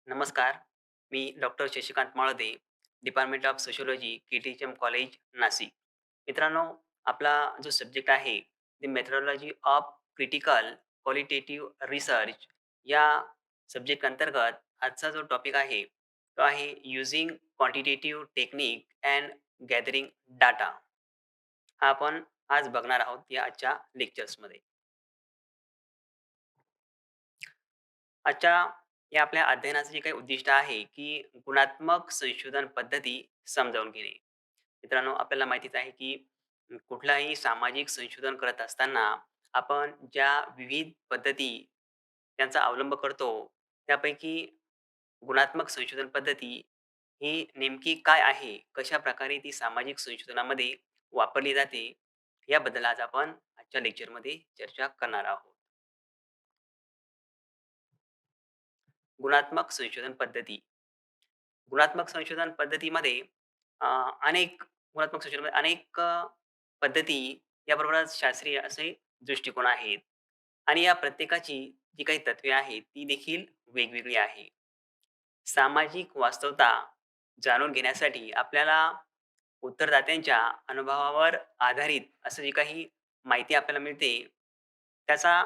नमस्कार. मी doctor Shashikant Malde, department of sociology, KTHM college, Nashik. मित्रांनो, आपला जो सब्जेक्ट आहे, the methodology of critical qualitative research या सब्जेक्ट अंतर्गत आजचा जो टॉपिक आहे, तो आहे using quantitative technique and gathering data. हा आपण आज बघणार आहोत या आजच्या लेक्चर्समध्ये. आजच्या या आपल्या अध्ययनाचं जे काही उद्दिष्ट आहे, की गुणात्मक संशोधन पद्धती समजावून घेणे. मित्रांनो, आपल्याला माहितीच आहे, की कुठलाही सामाजिक संशोधन करत असताना आपण ज्या विविध पद्धती त्यांचा अवलंब करतो, त्यापैकी गुणात्मक संशोधन पद्धती ही नेमकी काय आहे? कशाप्रकारे ती सामाजिक संशोधनामध्ये वापरली जाते? याबद्दल आज आपण आजच्या लेक्चरमध्ये चर्चा करणार आहोत. गुणात्मक संशोधन पद्धती. गुणात्मक संशोधन पद्धतीमध्ये अ, अनेक गुणात्मक संशोधनामध्ये अनेक पद्धती याबरोबरच शास्त्रीय असे दृष्टिकोन आहेत आणि या प्रत्येकाची जी काही तत्वे आहेत ती देखील वेगवेगळी आहे. सामाजिक वास्तवता जाणून घेण्यासाठी आपल्याला उत्तरदात्यांच्या अनुभवावर आधारित असं जी काही माहिती आपल्याला मिळते, त्याचा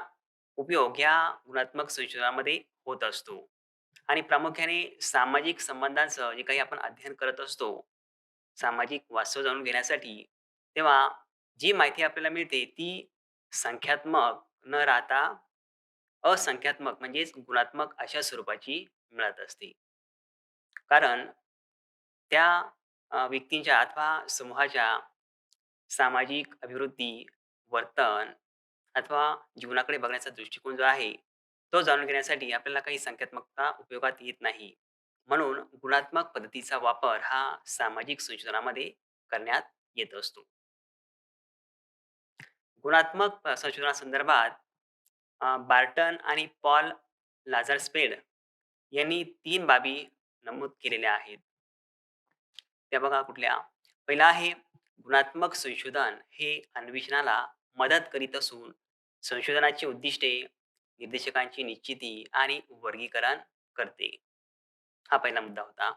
उपयोग या गुणात्मक संशोधनामध्ये होत असतो. आणि प्रामुख्याने सामाजिक संबंधांचं जे काही आपण अध्ययन करत असतो, सामाजिक वास्तव जाणून घेण्यासाठी, तेव्हा जी माहिती आपल्याला मिळते ती संख्यात्मक न राहता असंख्यात्मक म्हणजेच गुणात्मक अशा स्वरूपाची मिळत असते. कारण त्या व्यक्तींच्या अथवा समूहाच्या सामाजिक अभिवृद्धी, वर्तन अथवा जीवनाकडे बघण्याचा दृष्टिकोन जो आहे, तो जाणून घेण्यासाठी आपल्याला काही संख्यात्मकता उपयोगात येत नाही. म्हणून गुणात्मक पद्धतीचा वापर हा सामाजिक संशोधनामध्ये करण्यात येत असतो. गुणात्मक संशोधनासंदर्भात बार्टन आणि पॉल लाझरस्पेड यांनी 3 बाबी नमूद केलेल्या आहेत. त्या बघा कुठल्या? पहिला आहे गुणात्मक संशोधन हे अन्वेषणाला मदत करीत असून संशोधनाची उद्दिष्टे, निर्देशकांची निश्चिती आणि वर्गीकरण करते. हा पहिला मुद्दा होता.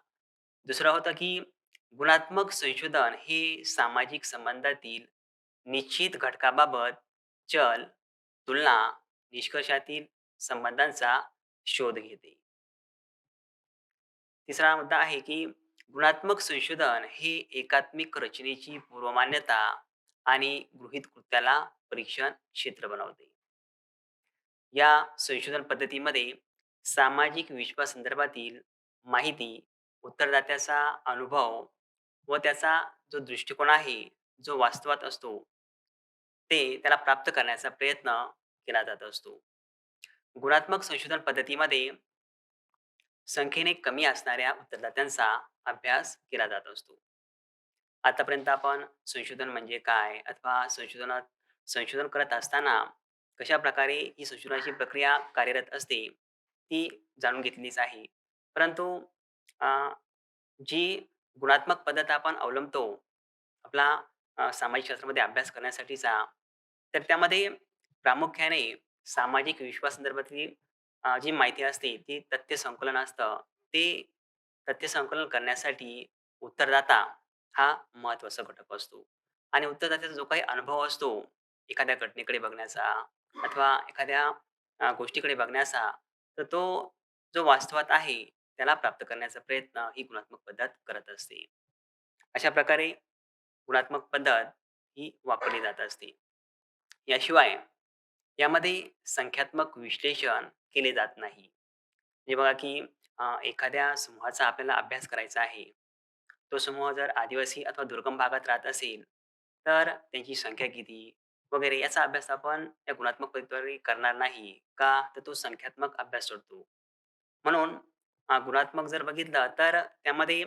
दुसरा होता की गुणात्मक संशोधन हे सामाजिक संबंधातील निश्चित घटकाबाबत चल, तुलना, निष्कर्षातील संबंधांचा शोध घेते. तिसरा मुद्दा आहे की गुणात्मक संशोधन हे एकात्मिक रचनेची पूर्वमान्यता आणि गृहीत कृत्याला परीक्षण क्षेत्र बनवते. या संशोधन पद्धतीमध्ये सामाजिक विश्वासंदर्भातील माहिती, उत्तरदात्याचा अनुभव व त्याचा जो दृष्टिकोन आहे, जो वास्तवात असतो, ते त्याला प्राप्त करण्याचा प्रयत्न केला जात असतो. गुणात्मक संशोधन पद्धतीमध्ये संख्येने कमी असणाऱ्या उत्तरदात्यांचा अभ्यास केला जात असतो. आतापर्यंत आपण संशोधन म्हणजे काय? अथवा संशोधन करत असताना कशाप्रकारे ही संशोधनाची प्रक्रिया कार्यरत असते, ती जाणून घेतलीच आहे. परंतु अ, जी गुणात्मक पद्धत आपण अवलंबतो, आपला सामाजिक शास्त्रामध्ये अभ्यास करण्यासाठीचा, तर त्यामध्ये प्रामुख्याने सामाजिक विश्वासासंदर्भातली जी माहिती असते, ती तथ्य संकलन असतं. ते तथ्य संकलन करण्यासाठी उत्तरदाता हा महत्त्वाचा घटक असतो आणि उत्तरदात्याचा जो काही अनुभव असतो, एखाद्या घटनेकडे बघण्याचा अथवा एखाद्या गोष्टीकडे बघण्याचा, तर तो जो वास्तवात आहे, त्याला प्राप्त करण्याचा प्रयत्न ही गुणात्मक पद्धत करत असते. अशा प्रकारे गुणात्मक पद्धत ही वापरली जात असते. याशिवाय यामध्ये संख्यात्मक विश्लेषण केले जात नाही. म्हणजे बघा की एखाद्या समूहाचा आपल्याला अभ्यास करायचा आहे. तो समूह जर आदिवासी अथवा दुर्गम भागात राहत असेल, तर त्यांची संख्या किती वगैरे याचा अभ्यास आपण या गुणात्मक पद्धतीद्वारे करणार नाही. का? तर तो संख्यात्मक अभ्यास ठरतो. म्हणून गुणात्मक जर बघितलं तर त्यामध्ये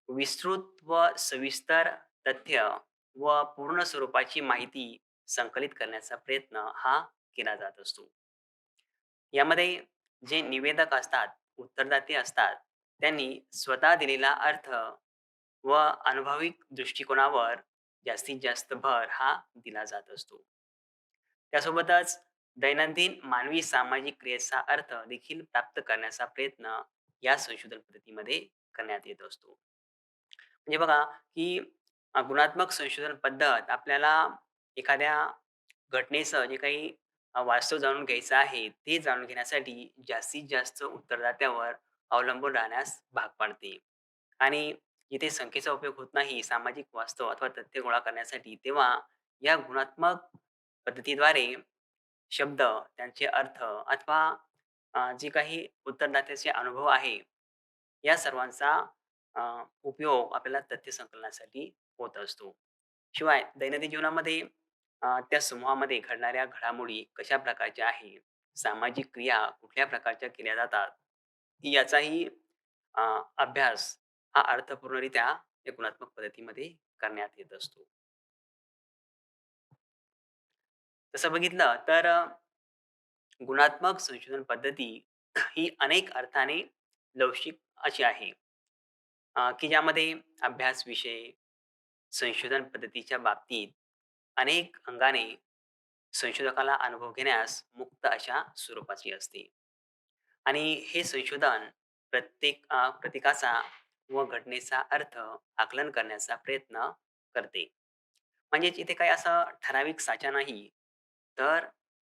विस्तृत व सविस्तर तथ्य व पूर्ण स्वरूपाची माहिती संकलित करण्याचा प्रयत्न हा केला जात असतो. यामध्ये जे निवेदक असतात, उत्तरदाते असतात, त्यांनी स्वतः दिलेला अर्थ व अनुभविक दृष्टिकोनावर जास्तीत जास्त भर हा दिला जात असतो. त्यासोबतच दैनंदिन मानवी सामाजिक क्रियेचा अर्थ देखील प्राप्त करण्याचा प्रयत्न या संशोधन पद्धतीमध्ये करण्यात येत असतो. म्हणजे बघा, की गुणात्मक संशोधन पद्धत आपल्याला एखाद्या घटनेचं जे काही वास्तव जाणून घ्यायचं आहे, ते जाणून घेण्यासाठी जास्तीत जास्त उत्तरदात्यावर अवलंबून राहण्यास भाग पाडते. आणि जिथे संख्येचा उपयोग होत नाही सामाजिक वास्तव अथवा तथ्य गोळा करण्यासाठी, तेव्हा या गुणात्मक पद्धतीद्वारे शब्द, त्यांचे अर्थ अथवा जे काही उत्तरदात्याचे अनुभव आहे, या सर्वांचा अ, उपयोग आपल्याला तथ्य संकलनासाठी होत असतो. शिवाय दैनंदिन जीवनामध्ये त्या समूहामध्ये घडणाऱ्या घडामोडी कशा प्रकारच्या आहेत, सामाजिक क्रिया कुठल्या प्रकारच्या केल्या जातात, याचाही अ, अभ्यास हा अर्थपूर्णरित्या या गुणात्मक पद्धतीमध्ये करण्यात येत असतो. तसं बघितलं तर गुणात्मक संशोधन पद्धती ही अनेक अर्थाने लवचिक अशी आहे, की ज्यामध्ये अभ्यास विषय, संशोधन पद्धतीच्या बाबतीत अनेक अंगाने संशोधकाला अनुभव घेण्यास मुक्त अशा स्वरूपाची असते. आणि हे संशोधन प्रत्येकाचा व घटनेचा अर्थ आकलन करण्याचा प्रयत्न करते. म्हणजेच इथे काही असं ठराविक साचा नाही, तर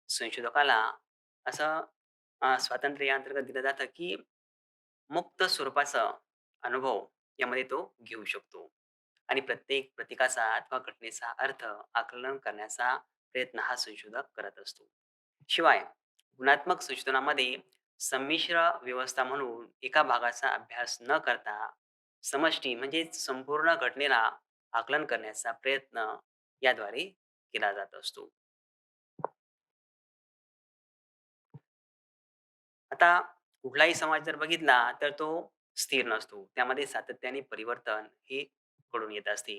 संशोधकाला असं स्वातंत्र्य या अंतर्गत दिलं जातं, की मुक्त स्वरूपाचा अनुभव यामध्ये तो घेऊ शकतो आणि प्रत्येक प्रतीकाचा अथवा घटनेचा अर्थ आकलन करण्याचा प्रयत्न हा संशोधक करत असतो. शिवाय गुणात्मक संशोधनामध्ये संमिश्र व्यवस्था म्हणून एका भागाचा अभ्यास न करता समष्टी म्हणजे संपूर्ण घटनेला आकलन करण्याचा प्रयत्न याद्वारे केला जात असतो. आता कुठलाही समाज जर बघितला तर तो स्थिर नसतो. त्यामध्ये सातत्याने परिवर्तन हे घडून येत असते.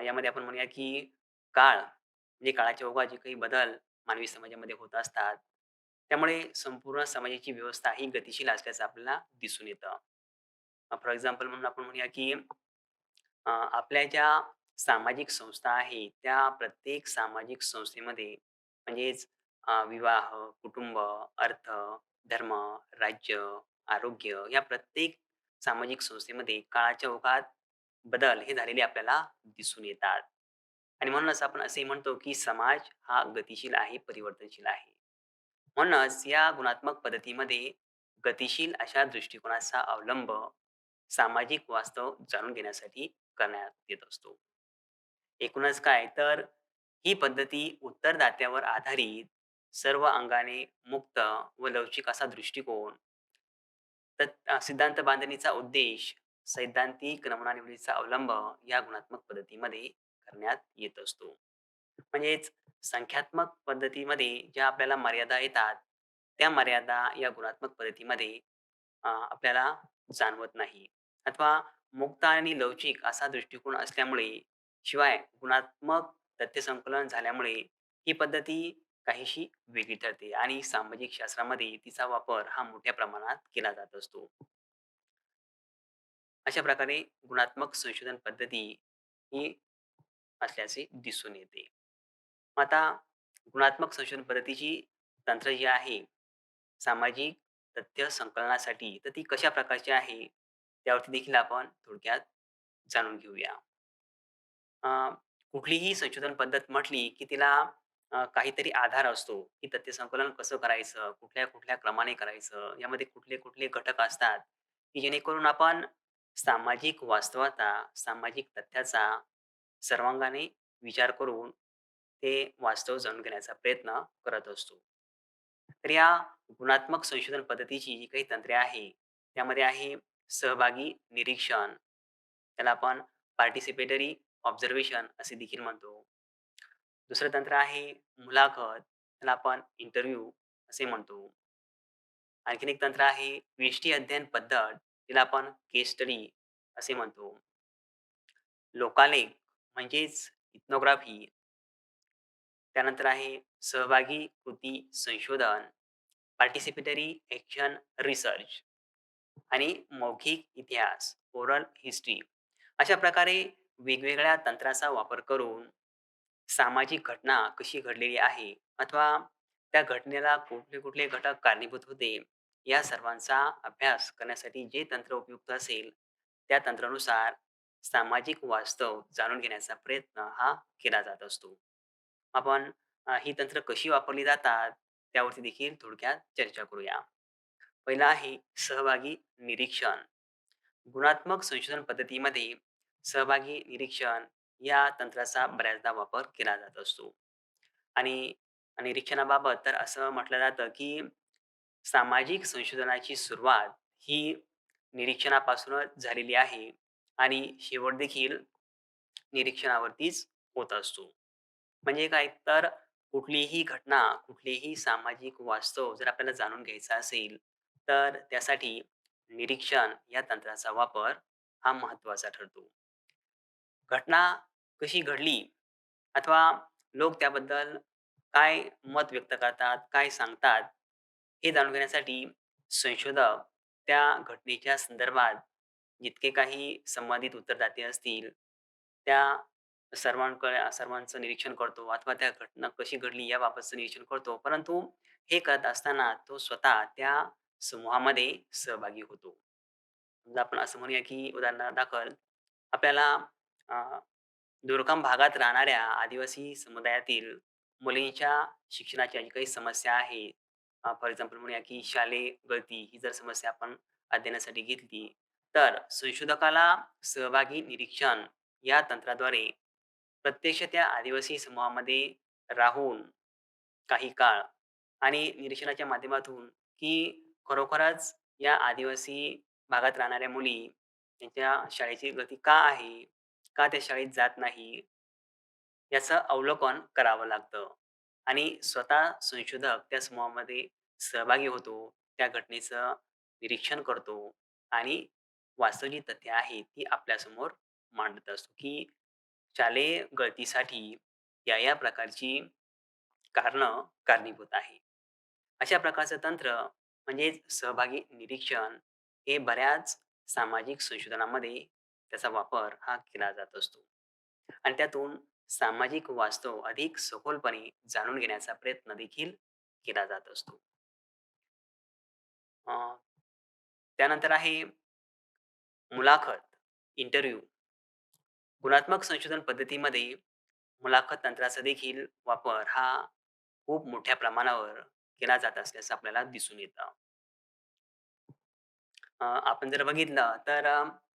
यामध्ये आपण म्हणूया की काळ म्हणजे काळाच्या ओघात जे काही बदल मानवी समाजामध्ये होत असतात, त्यामुळे संपूर्ण समाजाची व्यवस्था ही गतिशील असल्याचं आपल्याला दिसून येतं. फॉर एक्झाम्पल म्हणून आपण म्हणूया की आपल्या ज्या सामाजिक संस्था आहेत, त्या प्रत्येक सामाजिक संस्थेमध्ये म्हणजेच विवाह, कुटुंब, अर्थ, धर्म, राज्य, आरोग्य या प्रत्येक सामाजिक संस्थेमध्ये काळाच्या ओघात बदल हे झालेले आपल्याला दिसून येतात. आणि म्हणूनच आपण असे म्हणतो, की समाज हा गतिशील आहे, परिवर्तनशील आहे. म्हणूनच या गुणात्मक पद्धतीमध्ये गतिशील अशा दृष्टिकोनाचा अवलंब सामाजिक वास्तव जाणून घेण्यासाठी करण्यात येत असतो. एकूणच काय तर ही पद्धती उत्तरदात्यावर आधारित सर्व अंगाने मुक्त व लवचिक असा दृष्टिकोन सिद्धांत बांधणीचा उद्देश सैद्धांतिक नमुना निवडीचा अवलंब या गुणात्मक पद्धतीमध्ये करण्यात येत असतो. म्हणजेच संख्यात्मक पद्धतीमध्ये ज्या आपल्याला मर्यादा येतात, त्या मर्यादा या गुणात्मक पद्धतीमध्ये आपल्याला जाणवत नाही अथवा मुक्त आणि लवचिक असा दृष्टिकोन असल्यामुळे, शिवाय गुणात्मक तथ्यसंकलन झाल्यामुळे ही पद्धती काहीशी वेगळी ठरते आणि सामाजिक शास्त्रामध्ये तिचा वापर हा मोठ्या प्रमाणात केला जात असतो. अशा प्रकारे गुणात्मक संशोधन पद्धती ही असल्याचे दिसून येते. आता गुणात्मक संशोधन पद्धतीची तंत्र जी आहे, सामाजिक तथ्य संकलनासाठी, तर ती कशा प्रकारची आहे, त्यावरती देखील आपण थोडक्यात जाणून घेऊया. अ, कुठलीही संशोधन पद्धत म्हटली, की तिला काहीतरी आधार असतो, की तथ्य संकलन कसं करायचं, कुठल्या-कुठल्या क्रमाने करायचं, यामध्ये कुठले-कुठले घटक असतात, की जेणेकरून आपण सामाजिक वास्तवाचा, सामाजिक तथ्याचा सर्वांगाने विचार करून ते वास्तव जाणून घेण्याचा प्रयत्न करत असतो. तर या गुणात्मक संशोधन पद्धतीची जी काही तंत्रे आहे, त्यामध्ये आहे सहभागी निरीक्षण, त्याला आपण पार्टिसिपेटरी ऑब्झर्वेशन असे देखील म्हणतो. दुसरं तंत्र आहे मुलाखत, त्याला आपण इंटरव्ह्यू असे म्हणतो. आणखीन एक तंत्र आहे व्यष्टी अध्ययन पद्धत, तिला आपण केस स्टडी असे म्हणतो. लोकालेख म्हणजेच इथनोग्राफी, त्यानंतर आहे सहभागी कृती संशोधन, पार्टिसिपेटरी एक्शन रिसर्च आणि मौखिक इतिहास, ओरल हिस्ट्री. अशा प्रकारे वेगवेगळ्या तंत्राचा वापर करून सामाजिक घटना कशी घडलेली आहे अथवा त्या घटनेला कुठले-कुठले घटक कारणीभूत होते, या सर्वांचा अभ्यास करण्यासाठी जे तंत्र उपयुक्त असेल, त्या तंत्रानुसार सामाजिक वास्तव जाणून घेण्याचा प्रयत्न हा केला जात असतो. आपण ही तंत्र कशी वापरली जातात, त्यावरती देखील थोडक्यात चर्चा करूया. पहिला आहे सहभागी निरीक्षण. गुणात्मक संशोधन पद्धतीमध्ये सहभागी निरीक्षण या तंत्राचा बऱ्याचदा वापर केला जात असतो. आणि निरीक्षणाबाबत तर असं म्हटलं जातं, की सामाजिक संशोधनाची सुरुवात ही निरीक्षणापासूनच झालेली आहे आणि शेवट देखील निरीक्षणावरतीच होत असतो. म्हणजे काय तर कुठलीही घटना, कुठलेही सामाजिक वास्तव जर आपल्याला जाणून घ्यायचा असेल, तर त्यासाठी निरीक्षण या तंत्राचा वापर हा महत्त्वाचा ठरतो. घटना कशी घडली अथवा लोक त्याबद्दल काय मत व्यक्त करतात, काय सांगतात, हे जाणून घेण्यासाठी संशोधक त्या घटनेच्या संदर्भात जितके काही संबंधित उत्तरदाते असतील, त्या सर्वांचं निरीक्षण करतो अथवा त्या घटना कशी घडली याबाबतचं निरीक्षण करतो. परंतु हे करत असताना तो स्वतः त्या समूहामध्ये सहभागी होतो. समजा आपण असं म्हणूया, की उदाहरणादाखल आपल्याला दुर्गम भागात राहणाऱ्या आदिवासी समुदायातील मुलींच्या शिक्षणाच्या जी काही समस्या आहे, फॉर एक्झाम्पल म्हणूया की शालेय गळती ही जर समस्या आपण अध्ययनासाठी घेतली, तर संशोधकाला सहभागी निरीक्षण या तंत्राद्वारे प्रत्यक्ष त्या आदिवासी समूहामध्ये राहून काही काळ आणि निरीक्षणाच्या माध्यमातून की खरोखरच या आदिवासी भागात राहणाऱ्या मुली त्यांच्या शाळेची गती का आहे? का त्या शाळेत जात नाही? याचं अवलोकन करावं लागतं आणि स्वतः संशोधक त्या समूहामध्ये सहभागी होतो. त्या घटनेचं निरीक्षण करतो आणि वास्तव जी तथ्य आहेत ती आपल्यासमोर मांडत असतो, की शालेय गळतीसाठी या प्रकारची कारणं कारणीभूत आहे. अशा प्रकारचं तंत्र म्हणजेच सहभागी निरीक्षण हे बऱ्याच सामाजिक संशोधनामध्ये त्याचा वापर हा केला जात असतो. आणि त्यातून सामाजिक वास्तव अधिक सखोलपणे जाणून घेण्याचा प्रयत्न देखील केला जात असतो. अ, त्यानंतर आहे मुलाखत, इंटरव्ह्यू. गुणात्मक संशोधन पद्धतीमध्ये मुलाखत तंत्राचा देखील वापर हा खूप मोठ्या प्रमाणावर केला जात असल्याचं आपल्याला दिसून येतं. आपण जर बघितलं तर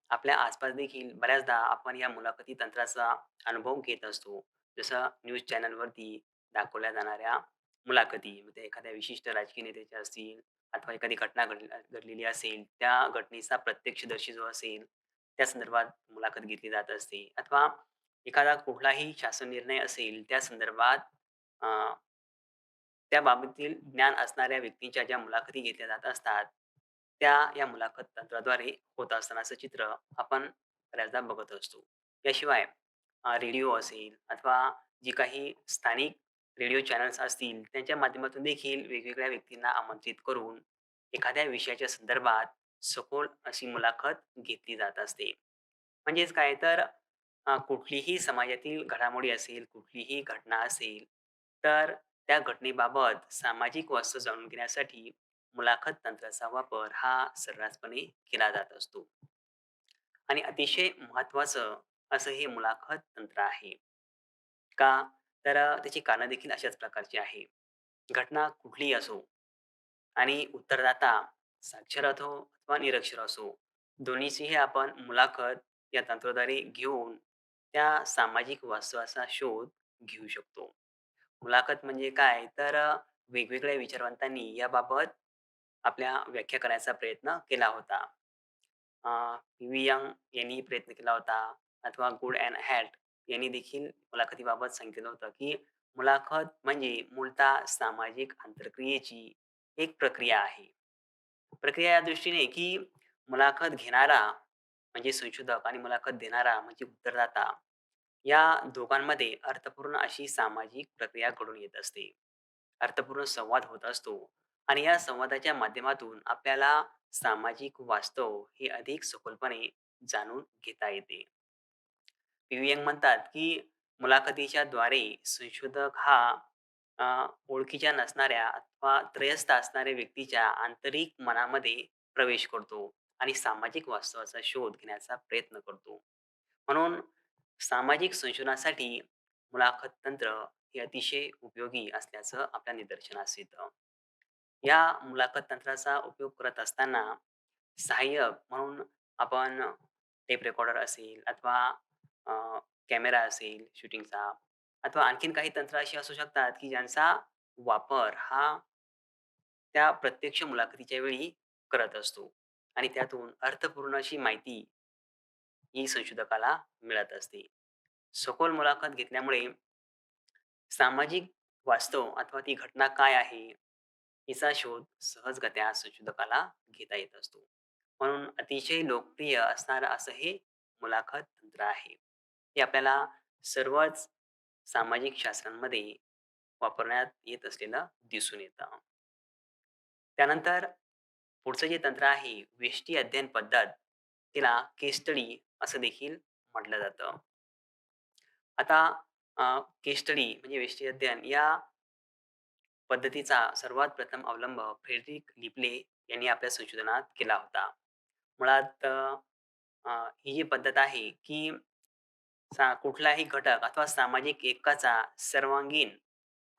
आपल्या आसपास देखील बऱ्याचदा आपण या मुलाखती तंत्राचा अनुभव घेत असतो. जसं न्यूज चॅनलवरती दाखवल्या जाणाऱ्या मुलाखती, मग ते एखाद्या विशिष्ट राजकीय नेत्याच्या असतील अथवा एखादी घटना घडलेली असेल, त्या घटनेचा प्रत्यक्षदर्शी जो असेल, त्या संदर्भात मुलाखत घेतली जात असते अथवा एखादा कुठलाही शासन निर्णय असेल, त्या संदर्भात अ, त्याबाबतीत ज्ञान असणाऱ्या व्यक्तींच्या ज्या मुलाखती घेतल्या जात असतात, त्या या मुलाखत तंत्राद्वारे होत असतानाचं चित्र आपण बऱ्याचदा बघत असतो. याशिवाय रेडिओ असेल अथवा जी काही स्थानिक रेडिओ चॅनल्स असतील, त्यांच्या माध्यमातून देखील वेगवेगळ्या व्यक्तींना आमंत्रित करून एखाद्या विषयाच्या संदर्भात सखोल अशी मुलाखत घेतली जात असते. म्हणजेच काय तर कुठलीही समाजातील घडामोडी असेल, कुठलीही घटना असेल, तर त्या घटनेबाबत सामाजिक वास्तव जाणून घेण्यासाठी मुलाखत तंत्राचा वापर हा सर्रासपणे केला जात असतो आणि अतिशय महत्त्वाचं असं हे मुलाखत तंत्र आहे. का? तर त्याची कारणं देखील अशाच प्रकारची आहे. घटना कुठलीही असो आणि उत्तरदाता साक्षर असो अथवा निरक्षर असो, दोन्हीचीही आपण मुलाखत या तंत्राद्वारे घेऊन त्या सामाजिक वास्तवाचा शोध घेऊ शकतो. मुलाखत म्हणजे काय? तर वेगवेगळ्या विचारवंतांनी याबाबत आपल्या व्याख्या करायचा प्रयत्न केला होता. व्ही. यंग यांनी प्रयत्न केला होता अथवा गुड अँड हॅट यांनी देखील मुलाखतीबाबत सांगितलं होतं, की मुलाखत म्हणजे मूळतः सामाजिक आंतरक्रियेची एक प्रक्रिया आहे. प्रक्रिया या दृष्टीने, की मुलाखत घेणारा म्हणजे संशोधक आणि मुलाखत देणारा म्हणजे उत्तरदाता या दोघांमध्ये अर्थपूर्ण अशी सामाजिक प्रक्रिया घडून येत असते. अर्थपूर्ण संवाद होत असतो आणि या संवादाच्या माध्यमातून आपल्याला सामाजिक वास्तव हे अधिक सखोलपणे जाणून घेता येते. पी. व्ही. यंग म्हणतात, की मुलाखतीच्या द्वारे संशोधक हा ओळखीच्या नसणाऱ्या अथवा त्रयस्थ असणाऱ्या व्यक्तीच्या आंतरिक मनामध्ये प्रवेश करतो आणि सामाजिक वास्तवाचा शोध घेण्याचा प्रयत्न करतो. म्हणून सामाजिक संशोधनासाठी मुलाखत तंत्र हे अतिशय उपयोगी असल्याचं आपल्या निदर्शनास येतं. या मुलाखत तंत्राचा उपयोग करत असताना सहाय्यक म्हणून आपण टेप रेकॉर्डर असेल अथवा कॅमेरा असेल शूटिंगचा अथवा आणखीन काही तंत्र अशी असू शकतात, की ज्यांचा वापर हा त्या प्रत्यक्ष मुलाखतीच्या वेळी करत असतो आणि त्यातून अर्थपूर्ण अशी माहिती ही संशोधकाला मिळत असते. सखोल मुलाखत घेतल्यामुळे सामाजिक वास्तव अथवा ती घटना काय आहे, हिचा शोध सहजगत्या संशोधकाला घेता येत असतो. म्हणून अतिशय लोकप्रिय असणारं असं हे मुलाखत तंत्र आहे. हे आपल्याला सर्वच सामाजिक शास्त्रांमध्ये वापरण्यात येत असलेलं दिसून येतं. त्यानंतर पुढचं जे तंत्र आहे व्यष्टी अध्ययन पद्धत, तिला केस स्टडी असं देखील म्हटलं जातं. आता केस स्टडी म्हणजे व्यष्टी अध्ययन या पद्धतीचा सर्वात प्रथम अवलंब फ्रेडरिक लिपले यांनी आपल्या संशोधनात केला होता. मुळात अ, ही जी पद्धत आहे की कुठलाही घटक अथवा सामाजिक एककाचा सर्वांगीण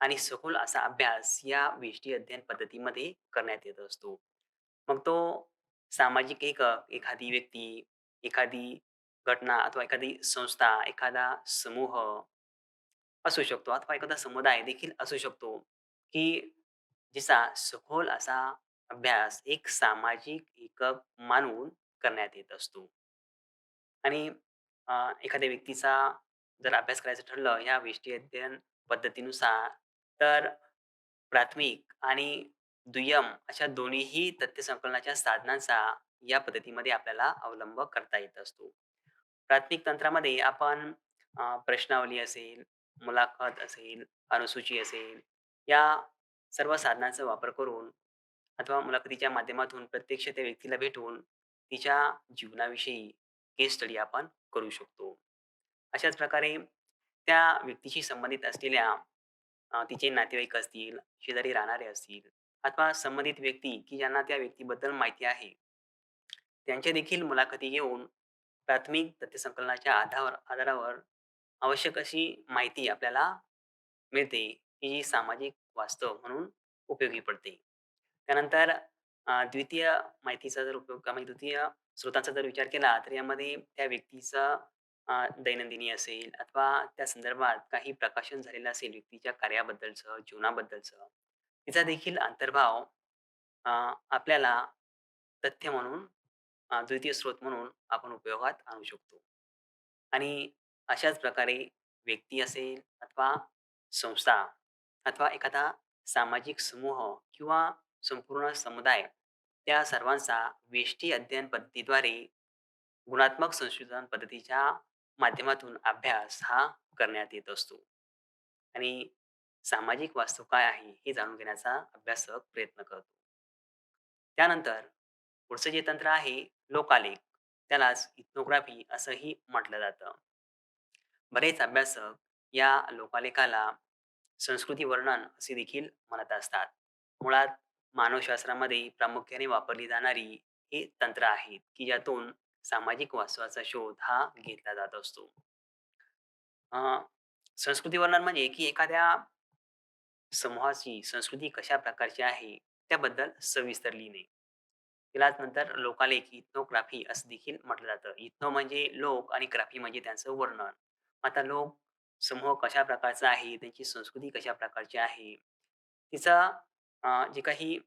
आणि सखोल असा अभ्यास या व्यष्टी अध्ययन पद्धतीमध्ये करण्यात येत असतो. मग तो सामाजिक एकक, एखादी व्यक्ती, एखादी घटना अथवा एखादी संस्था, एखादा समूह असू शकतो अथवा एखादा समुदाय देखील असू शकतो, की जिचा सखोल असा अभ्यास एक सामाजिक एकक मानून करण्यात येत असतो. आणि एखाद्या व्यक्तीचा जर अभ्यास करायचं ठरलं ह्या व्यष्टी अध्ययन पद्धतीनुसार, तर प्राथमिक आणि दुय्यम अशा दोन्हीही तथ्य संकलनाच्या साधनांचा या पद्धतीमध्ये आपल्याला अवलंब करता येत असतो. प्राथमिक तंत्रामध्ये आपण प्रश्नावली असेल, मुलाखत असेल, अनुसूची असेल, या सर्व साधनांचा वापर करून अथवा मुलाखतीच्या माध्यमातून प्रत्यक्ष त्या व्यक्तीला भेटून तिच्या जीवनाविषयी केस स्टडी आपण करू शकतो. अशाच प्रकारे त्या व्यक्तीशी संबंधित असलेल्या तिचे नातेवाईक असतील, शेजारी राहणारे असतील अथवा संबंधित व्यक्ती की ज्यांना त्या व्यक्तीबद्दल माहिती आहे, त्यांच्या देखील मुलाखती घेऊन प्राथमिक तथ्यसंकलनाच्या आधारावर आवश्यक अशी माहिती आपल्याला मिळते, की जी सामाजिक वास्तव म्हणून उपयोगी पडते. त्यानंतर द्वितीय माहितीचा जर उपयोग म्हणजे द्वितीय स्रोतांचा जर विचार केला, तर यामध्ये त्या व्यक्तीचं दैनंदिनी असेल अथवा त्या संदर्भात काही प्रकाशन झालेलं असेल व्यक्तीच्या कार्याबद्दलचं, जीवनाबद्दलचं, तिचा देखील अंतर्भाव आपल्याला तथ्य म्हणून द्वितीय स्रोत म्हणून आपण उपयोगात आणू शकतो. आणि अशाच प्रकारे व्यक्ती असेल अथवा संस्था अथवा एखादा सामाजिक समूह किंवा संपूर्ण समुदाय त्या सर्वांचा वेष्टी अध्ययन पद्धतीद्वारे गुणात्मक संशोधन पद्धतीच्या माध्यमातून अभ्यास हा करण्यात येत असतो आणि सामाजिक वास्तव काय आहे हे जाणून घेण्याचा अभ्यासक प्रयत्न करतो. त्यानंतर पुढचं जे तंत्र आहे लोकालेख, त्यालाच इथनोग्राफी असंही म्हटलं जातं. बरेच अभ्यासक या लोकालेखाला संस्कृती वर्णन असे देखील म्हणत असतात. मुळात मानवशास्त्रामध्ये प्रामुख्याने वापरली जाणारी ही तंत्र आहेत, की ज्यातून सामाजिक वास्तवाचा शोध हा घेतला जात असतो. अ, संस्कृती वर्णन म्हणजे की एखाद्या समूहाची संस्कृती कशा प्रकारची आहे त्याबद्दल सविस्तर लिहिणे. तिलाच नंतर लोकालेख, इथनोग्राफी असं देखील म्हटलं जातं. इथनो म्हणजे लोक आणि ग्राफी म्हणजे त्यांचं वर्णन. आता लोक समूह कशा प्रकारचा आहे, त्यांची संस्कृती कशा प्रकारची आहे, तिचा जे काही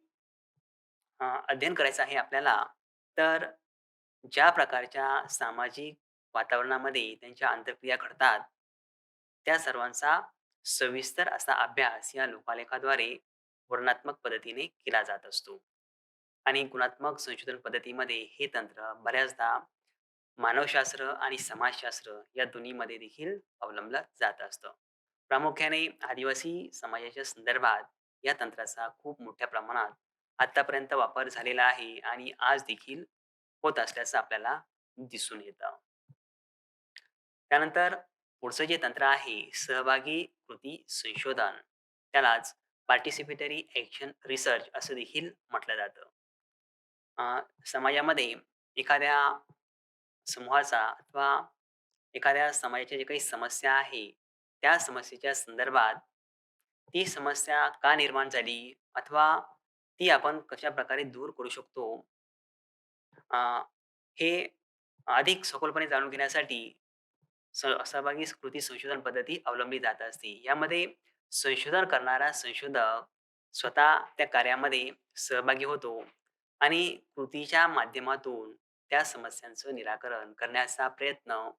अध्ययन करायचं आहे आपल्याला, तर ज्या प्रकारच्या सामाजिक वातावरणामध्ये त्यांच्या आंतरक्रिया घडतात, त्या सर्वांचा सविस्तर असा अभ्यास या लोकालेखाद्वारे वर्णनात्मक पद्धतीने केला जात असतो. आणि गुणात्मक संशोधन पद्धतीमध्ये हे तंत्र बऱ्याचदा मानवशास्त्र आणि समाजशास्त्र या दोन्हीमध्ये देखील अवलंबलं जात असतं. प्रामुख्याने आदिवासी समाजाच्या संदर्भात या तंत्राचा खूप मोठ्या प्रमाणात आतापर्यंत वापर झालेला आहे आणि आज देखील होत असल्याचं आपल्याला दिसून येतं. त्यानंतर पुढचं जे तंत्र आहे सहभागी कृती संशोधन. त्यालाच पार्टिसिपेटरी ॲक्शन रिसर्च असं देखील म्हटलं जातं. समाजामध्ये एखाद्या समूहाचा अथवा एखाद्या समाजाच्या जे काही समस्या आहे, त्या समस्येच्या संदर्भात ती समस्या का निर्माण झाली अथवा ती आपण कशाप्रकारे दूर करू शकतो, अ, हे अधिक सखोलपणे जाणून घेण्यासाठी सहभागी कृती संशोधन पद्धती अवलंबली जात असते. यामध्ये संशोधन करणारा संशोधक स्वतः त्या कार्यामध्ये सहभागी होतो आणि कृतीच्या माध्यमातून त्या समस्यांचं निराकरण करण्याचा प्रयत्न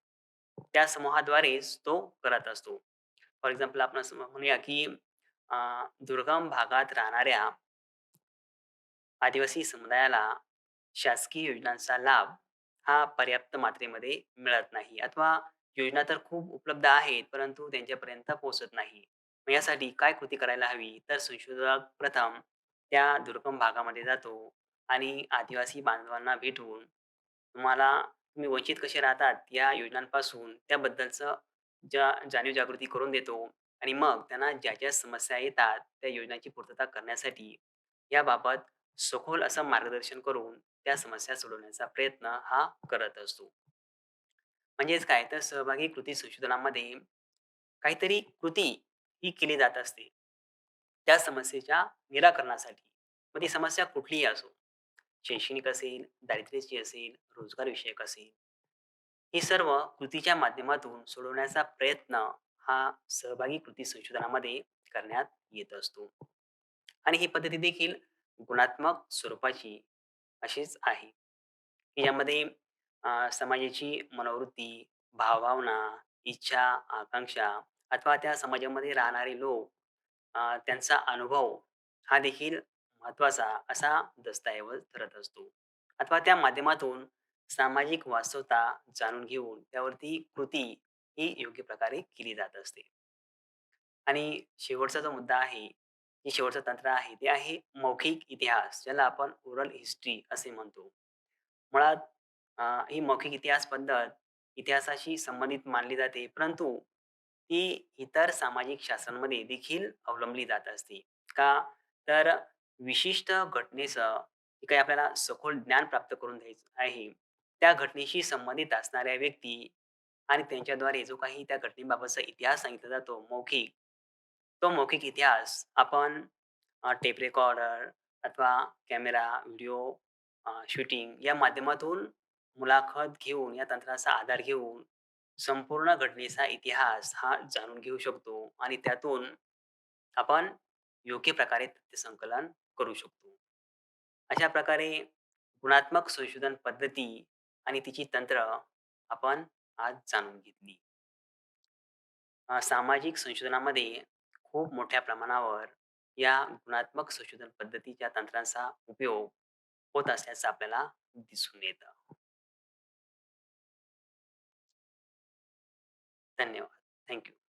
त्या समूहाद्वारेच तो करत असतो. फॉर एक्झाम्पल आपण असं म्हणूया की अ, दुर्गम भागात राहणाऱ्या आदिवासी समुदायाला शासकीय योजनांचा लाभ हा पर्याप्त मात्रेमध्ये मिळत नाही अथवा योजना तर खूप उपलब्ध आहेत, परंतु त्यांच्यापर्यंत पोहोचत नाही. मग यासाठी काय कृती करायला हवी? तर संशोधक प्रथम त्या दुर्गम भागामध्ये जातो आणि आदिवासी बांधवांना भेटून तुम्ही वंचित कसे राहतात या योजनांपासून त्याबद्दलचं जाणीव जागृती करून देतो आणि मग त्यांना ज्या ज्या समस्या येतात त्या योजनांची पूर्तता करण्यासाठी याबाबत सखोल असं मार्गदर्शन करून त्या समस्या सोडवण्याचा प्रयत्न हा करत असतो. म्हणजेच काय तर सहभागी कृती संशोधनामध्ये काहीतरी कृती ही केली जात असते. त्या समस्येच्या निराकरणासाठी. मग ती समस्या कुठलीही असो. शैक्षणिक असेल, दारिद्र्याची असेल, रोजगार विषयक असेल. ही सर्व कृतीच्या माध्यमातून सोडवण्याचा प्रयत्न हा सहभागी कृती संशोधनामध्ये करण्यात येत असतो. आणि ही पद्धती देखील गुणात्मक स्वरूपाची अशीच आहे, की यामध्ये समाजाची मनोवृत्ती, भावभावना, इच्छा, आकांक्षा अथवा त्या समाजामध्ये राहणारे लोक त्यांचा अनुभव हा देखील महत्त्वाचा असा दस्तऐवज ठरत असतो. अथवा त्या माध्यमातून सामाजिक वास्तवता जाणून घेऊन त्यावरती कृती ही योग्य प्रकारे केली जात असते. आणि शेवटचा जो मुद्दा आहे, जे शेवटचं तंत्र आहे, ते आहे मौखिक इतिहास, ज्याला आपण ओरल हिस्ट्री असे म्हणतो. मुळात ही मौखिक इतिहास पद्धत इतिहासाशी संबंधित मानली जाते, परंतु ती इतर सामाजिक शास्त्रांमध्ये देखील अवलंबली जात असते. का? तर विशिष्ट घटनेचं जे काही आपल्याला सखोल ज्ञान प्राप्त करून द्यायचं आहे, त्या घटनेशी संबंधित असणाऱ्या व्यक्ती आणि त्यांच्याद्वारे जो काही त्या घटनेबाबतचा इतिहास सांगितला जातो मौखिक, तो मौखिक इतिहास आपण टेप रेकॉर्डर अथवा कॅमेरा, व्हिडिओ शूटिंग या माध्यमातून मुलाखत घेऊन, या तंत्राचा आधार घेऊन संपूर्ण घटनेचा इतिहास हा जाणून घेऊ शकतो आणि त्यातून आपण योग्य प्रकारे तथ्य संकलन करू शकतो. अशा प्रकारे गुणात्मक संशोधन पद्धती आणि तिची तंत्र आपण आज जाणून घेतली. सामाजिक संशोधनामध्ये खूप मोठ्या प्रमाणावर या गुणात्मक संशोधन पद्धतीच्या तंत्रांचा उपयोग होत असल्याचं आपल्याला दिसून येतं. धन्यवाद. Thank you.